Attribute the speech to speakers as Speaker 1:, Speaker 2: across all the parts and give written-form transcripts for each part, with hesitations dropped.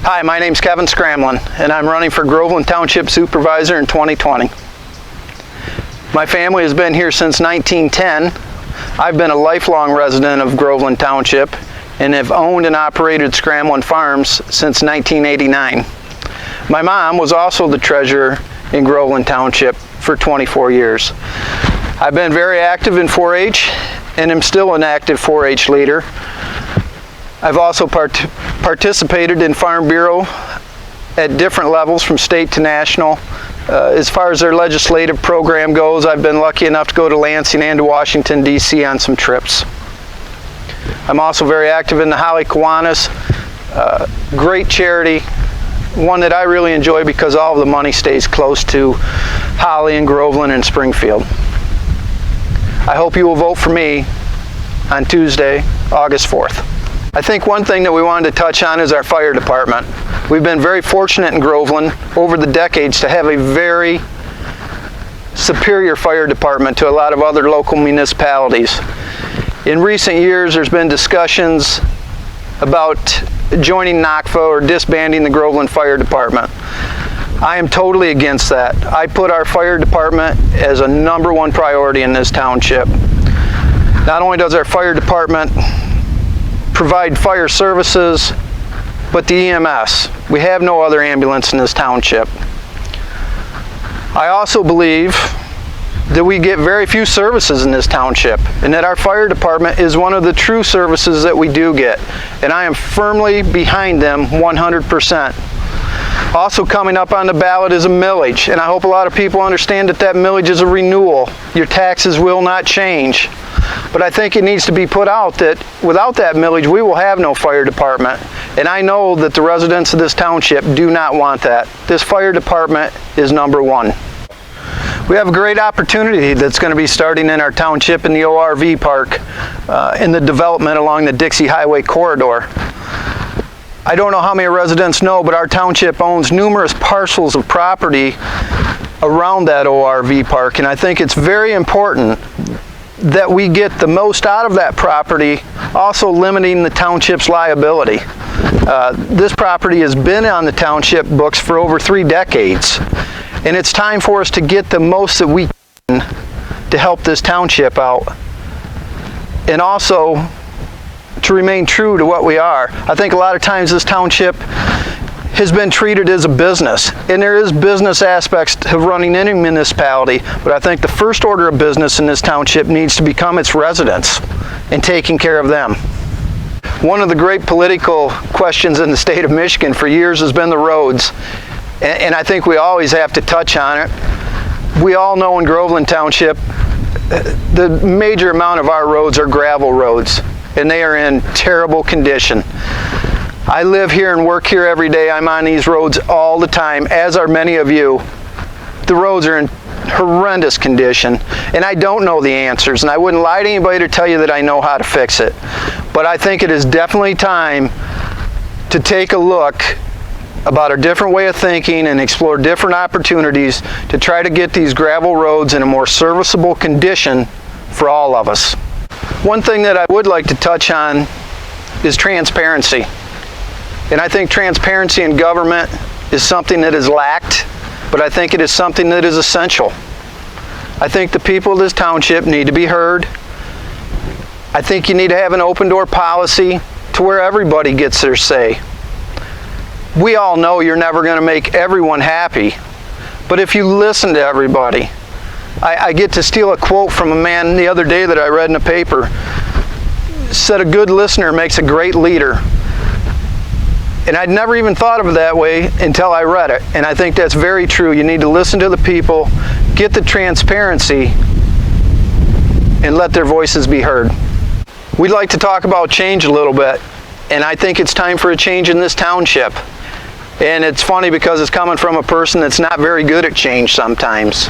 Speaker 1: Hi, my name's Kevin Scramlin, and I'm running for Groveland Township Supervisor in 2020. My family has been here since 1910. I've been a lifelong resident of Groveland Township and have owned and operated Scramlin farms since 1989. My mom was also the treasurer in Groveland Township for 24 years. I've been very active in 4-H and am still an active 4-H leader. I've also participated in Farm Bureau at different levels from state to national. As far as their legislative program goes, I've been lucky enough to go to Lansing and to Washington, D.C. on some trips. I'm also very active in the Holly Kiwanis, great charity, one that I really enjoy because all of the money stays close to Holly and Groveland and Springfield. I hope you will vote for me on Tuesday, August 4th. I think one thing that we wanted to touch on is our fire department. We've been very fortunate in Groveland over the decades to have a very superior fire department to a lot of other local municipalities. In recent years, there's been discussions about joining NACFA or disbanding the Groveland Fire Department. I am totally against that. I put our fire department as a #1 priority in this township. Not only does our fire department provide fire services, but the EMS. We have no other ambulance in this township. I also believe that we get very few services in this township and that our fire department is one of the true services that we do get, and I am firmly behind them 100%. Also coming up on the ballot is a millage, and I hope a lot of people understand that that millage is a renewal. Your taxes will not change. But I think it needs to be put out that without that millage, we will have no fire department. And I know that the residents of this township do not want that. This fire department is #1. We have a great opportunity that's going to be starting in our township in the ORV park in the development along the Dixie Highway corridor. I don't know how many residents know, but our township owns numerous parcels of property around that ORV park, and I think it's very important that we get the most out of that property, also limiting the township's liability. This property has been on the township books for over 3 decades, and it's time for us to get the most that we can to help this township out, and also to remain true to what we are. I think a lot of times this township has been treated as a business, and there is business aspects to running any municipality, but I think the first order of business in this township needs to become its residents and taking care of them. One of the great political questions in the state of Michigan for years has been the roads, and I think we always have to touch on it. We all know in Groveland Township the major amount of our roads are gravel roads, and they are in terrible condition. I live here and work here every day. I'm on these roads all the time, as are many of you. The roads are in horrendous condition, and I don't know the answers, and I wouldn't lie to anybody to tell you that I know how to fix it. But I think it is definitely time to take a look about a different way of thinking and explore different opportunities to try to get these gravel roads in a more serviceable condition for all of us. One thing that I would like to touch on is transparency. And I think transparency in government is something that is lacked, but I think it is something that is essential. I think the people of this township need to be heard. I think you need to have an open door policy to where everybody gets their say. We all know you're never going to make everyone happy, but if you listen to everybody, I get to steal a quote from a man the other day that I read in a paper. Said a good listener makes a great leader. And I'd never even thought of it that way until I read it. And I think that's very true. You need to listen to the people, get the transparency, and let their voices be heard. We'd like to talk about change a little bit. And I think it's time for a change in this township. And it's funny because it's coming from a person that's not very good at change sometimes.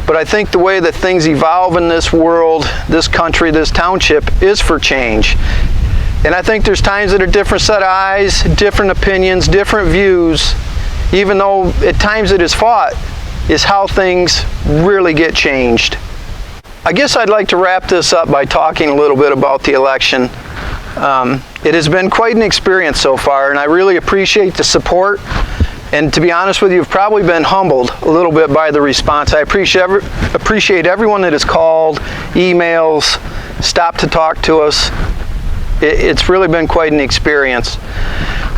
Speaker 1: But I think the way that things evolve in this world, this country, this township, is for change. And I think there's times that a different set of eyes, different opinions, different views, even though at times it is fought, is how things really get changed. I guess I'd like to wrap this up by talking a little bit about the election. It has been quite an experience so far, and I really appreciate the support. And to be honest with you, I've probably been humbled a little bit by the response. I appreciate everyone that has called, emails, stopped to talk to us. It's really been quite an experience.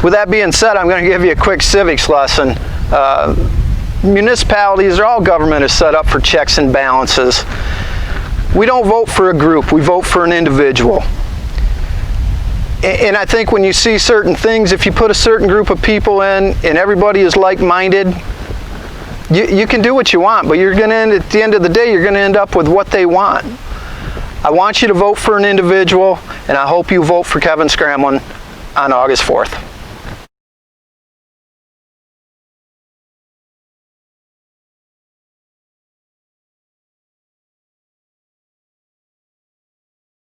Speaker 1: With that being said, I'm going to give you a quick civics lesson. Municipalities, or all government, is set up for checks and balances. We don't vote for a group, we vote for an individual. And I think when you see certain things, if you put a certain group of people in and everybody is like-minded, you can do what you want, but you're going to at the end of the day, you're going to end up with what they want. I want you to vote for an individual, and I hope you vote for Kevin Scramlin on August 4th.